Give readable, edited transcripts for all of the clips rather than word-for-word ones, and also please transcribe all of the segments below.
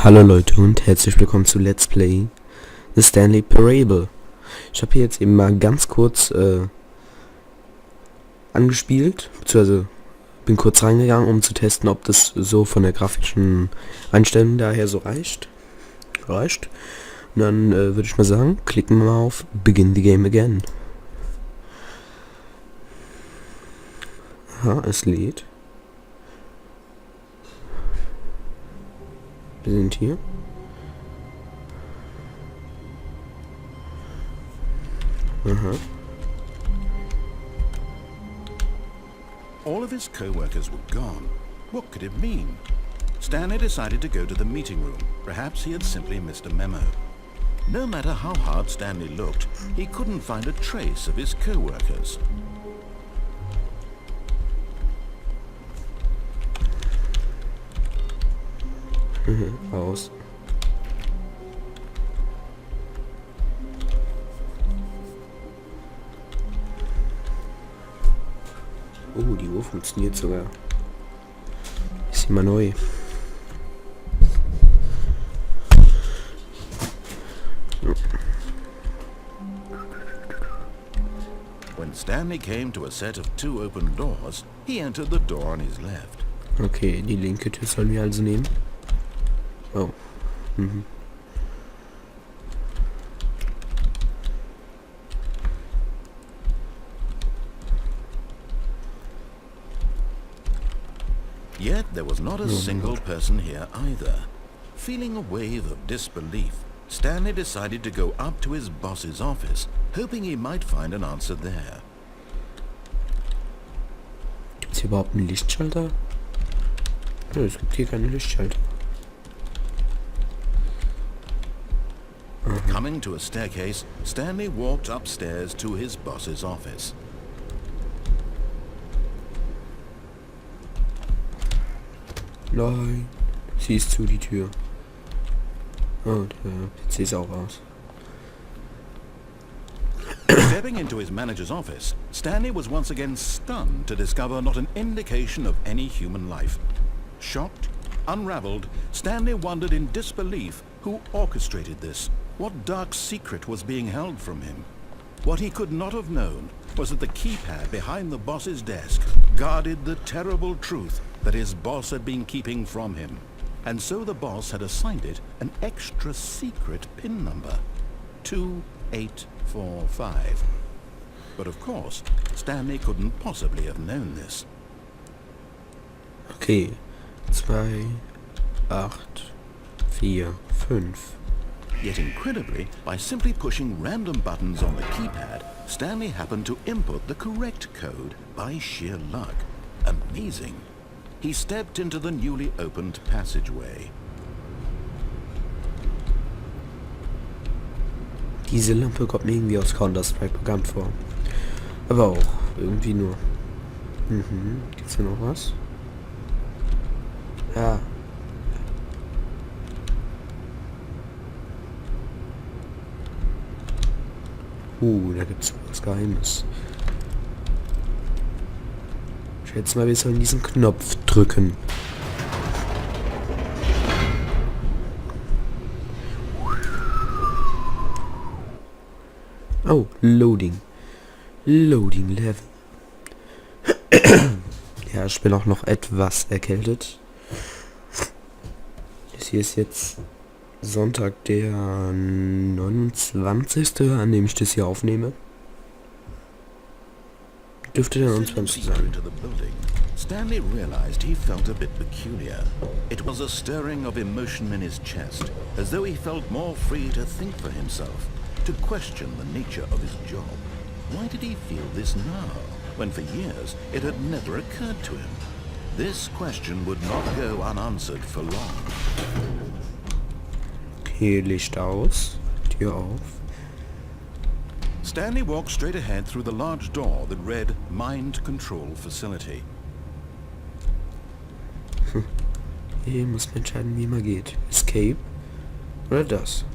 Hallo Leute und herzlich willkommen zu Let's Play The Stanley Parable. Ich habe hier jetzt eben mal ganz kurz angespielt, beziehungsweise bin kurz reingegangen, um zu testen, ob das so von der grafischen Einstellung daher so reicht. Und dann würde ich mal sagen, klicken wir mal auf Begin the Game Again. Aha, es lädt. Wir sind hier. Aha. All of his co-workers were gone. What could it mean? Stanley decided to go to the meeting room. Perhaps he had simply missed a memo. No matter how hard Stanley looked, he couldn't find a trace of his co-workers. Aus. Oh, die Uhr funktioniert sogar. Ist immer neu. When Stanley came to a set of two open doors, he entered the door on his left. Okay, die linke Tür sollen wir also nehmen. Oh. Mhm. Yet there was not a single person here either. Feeling a wave of disbelief, Stanley decided to go up to his boss's office, hoping he might find an answer there. Gibt's hier überhaupt einen Lichtschalter? Nö, es gibt hier keine Lichtschalter. Coming to a staircase, Stanley walked upstairs to his boss's office. Nein, sie ist zu, die Tür. Oh, der PC ist auch aus. Stepping into his manager's office, Stanley was once again stunned to discover not an indication of any human life. Shocked, unraveled, Stanley wondered in disbelief who orchestrated this. What dark secret was being held from him? What he could not have known was that the keypad behind the boss's desk guarded the terrible truth that his boss had been keeping from him. And so the boss had assigned it an extra secret PIN number, 2845. But of course, Stanley couldn't possibly have known this. Okay, 2, 8, 4, 5. Yet incredibly, by simply pushing random buttons on the keypad, Stanley happened to input the correct code by sheer luck. Amazing. He stepped into the newly opened passageway. Diese Lampe kommt mir irgendwie aus Counter-Strike bekannt vor. Aber auch irgendwie nur. Gibt's hier noch was? Ja. Da gibt's was Geheimes. Ich schätze mal, wir sollen diesen Knopf drücken. Oh, Loading. Loading Level. Ja, ich bin auch noch etwas erkältet. Das hier ist jetzt Sonntag, der 29., an dem ich das hier aufnehme. Dürfte der 29. sein. Stanley realized he felt a bit peculiar. It was a stirring of emotion in his chest, as though he felt more free to think for himself, to question the nature of his job. Why did he feel this now, when for years it had never occurred to him? This question would not go unanswered for long. Okay, Licht aus, Tür auf. Stanley walked straight ahead through the large door that read Mind Control Facility. Hier muss man entscheiden, wie man geht. Escape oder das.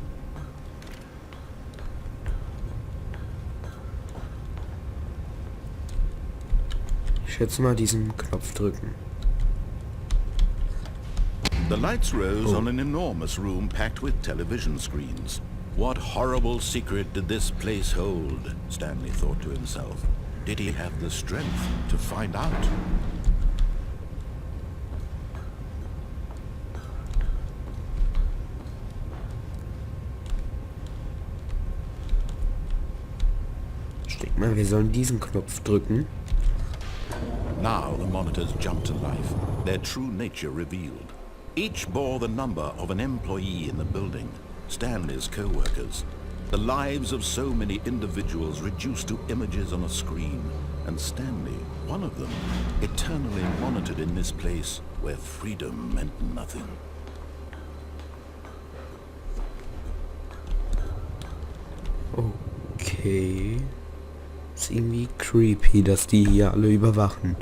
Ich schätze mal diesen Knopf drücken. The lights rose on an enormous room packed with television screens. What horrible secret did this place hold? Stanley thought to himself. Did he have the strength to find out? Ich denke mal, wir sollen diesen Knopf drücken. Now the monitors jumped to life, their true nature revealed. Each bore the number of an employee in the building, Stanley's co-workers. The lives of so many individuals reduced to images on a screen, and Stanley, one of them, eternally monitored in this place where freedom meant nothing. Okay. Ist irgendwie creepy, dass die hier alle überwachen.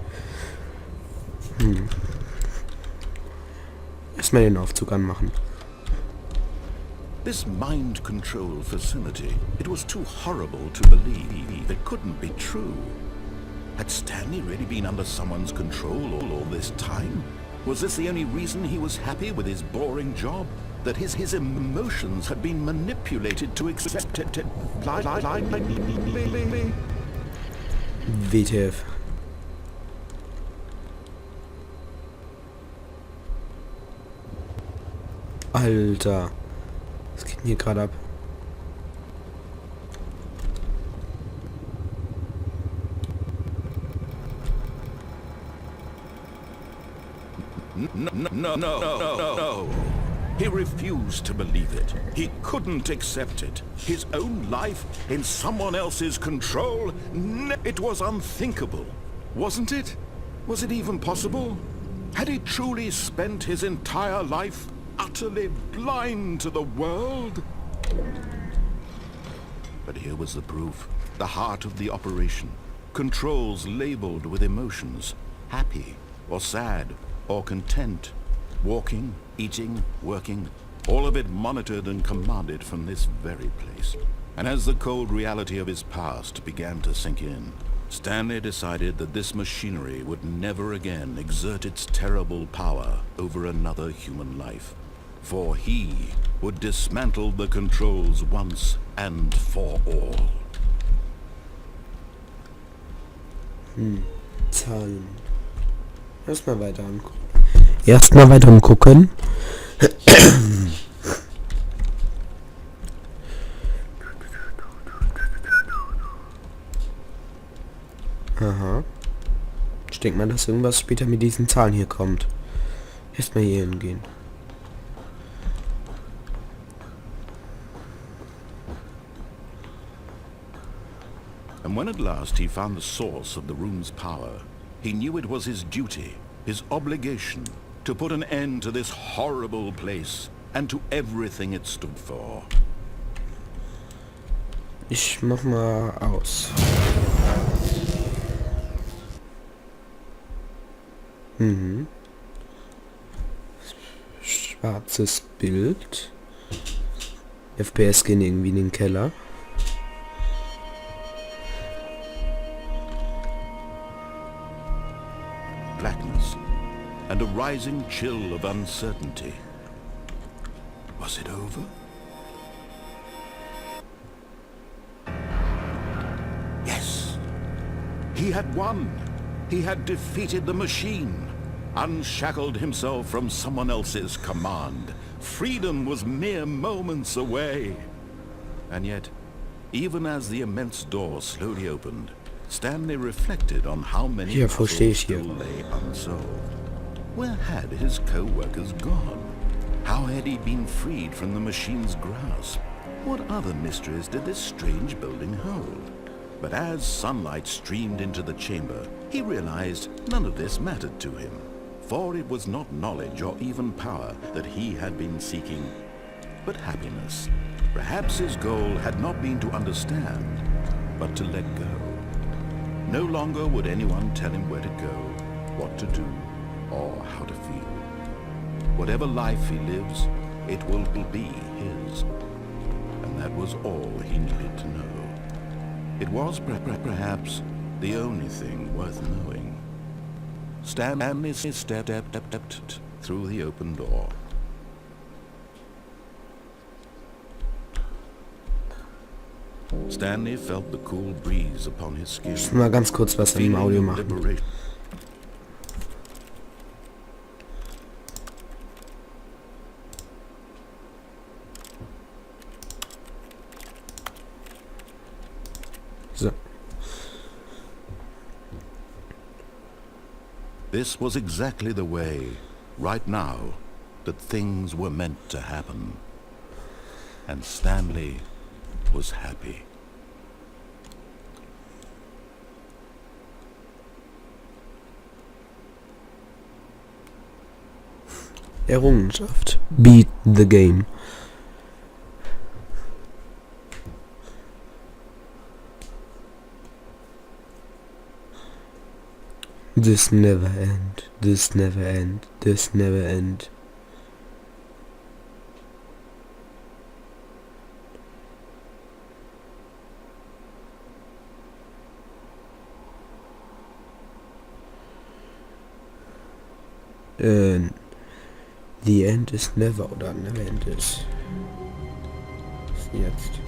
Erstmal den Aufzug anmachen. This mind control facility, it was too horrible to believe. It couldn't be true. Had Stanley really been under someone's control all this time? Was this the only reason he was happy with his boring job? That his emotions had been manipulated to accept it blindly? WTF. Alter. Was geht denn hier gerade ab? No. He refused to believe it. He couldn't accept it. His own life in someone else's control? It was unthinkable. Wasn't it? Was it even possible? Had he truly spent his entire life utterly blind to the world? But here was the proof. The heart of the operation. Controls labeled with emotions. Happy or sad or content. Walking, eating, working, all of it monitored and commanded from this very place. And as the cold reality of his past began to sink in, Stanley decided that this machinery would never again exert its terrible power over another human life. For he would dismantle the controls once and for all. Zahlen. Erstmal weiter angucken. Erstmal weiter angucken. Aha. Ich denke mal, dass irgendwas später mit diesen Zahlen hier kommt. Erstmal hier hingehen. And when at last he found the source of the room's power, he knew it was his duty, his obligation, to put an end to this horrible place and to everything it stood for. Ich mach mal aus. Schwarzes Bild. FPS gehen irgendwie in den Keller. Blackness and a rising chill of uncertainty. Was it over? Yes. He had won. He had defeated the machine, unshackled himself from someone else's command. Freedom was mere moments away. And yet, even as the immense door slowly opened, Stanley reflected on how many puzzles still lay unsolved. Where had his co-workers gone? How had he been freed from the machine's grasp? What other mysteries did this strange building hold? But as sunlight streamed into the chamber, he realized none of this mattered to him. For it was not knowledge or even power that he had been seeking, but happiness. Perhaps his goal had not been to understand, but to let go. No longer would anyone tell him where to go, what to do, or how to feel. Whatever life he lives, it will be his. And that was all he needed to know. It was perhaps the only thing worth knowing. Stanley stepped through the open door. Stanley felt the cool breeze upon his skin. Ich will mal ganz kurz was an dem Audio machen. So. This was exactly the way, right now, that things were meant to happen. And Stanley was happy. Errungenschaft. Beat the game. This never end. This never end. This never end. The end is never, oder never end is. Was ist jetzt?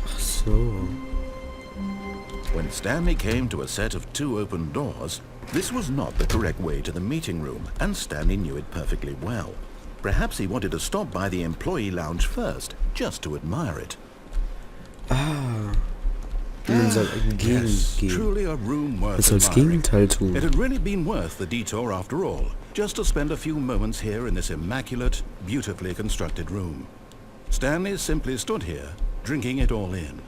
Ach so. When Stanley came to a set of 2 open doors, this was not the correct way to the meeting room, and Stanley knew it perfectly well. Perhaps he wanted to stop by the employee lounge first, just to admire it. Ah. Man soll Yes, truly a room worth Was soll das admiring. Gegenteil tun? It had really been worth the detour after all, just to spend a few moments here in this immaculate, beautifully constructed room. Stanley simply stood here, drinking it all in.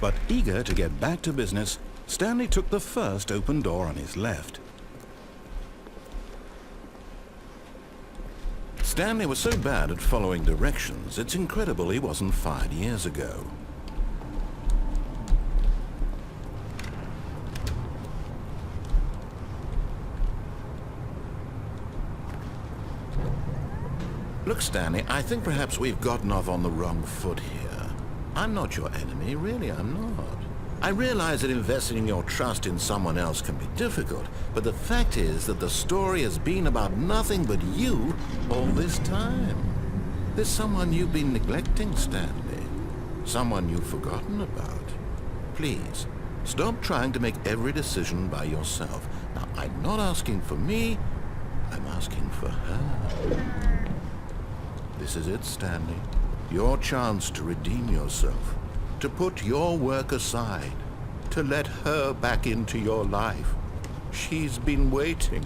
But eager to get back to business, Stanley took the first open door on his left. Stanley was so bad at following directions, it's incredible he wasn't fired years ago. Look, Stanley, I think perhaps we've gotten off on the wrong foot here. I'm not your enemy, really, I'm not. I realize that investing your trust in someone else can be difficult, but the fact is that the story has been about nothing but you all this time. There's someone you've been neglecting, Stanley. Someone you've forgotten about. Please, stop trying to make every decision by yourself. Now, I'm not asking for me, I'm asking for her. This is it, Stanley. Your chance to redeem yourself. To put your work aside. To let her back into your life. She's been waiting.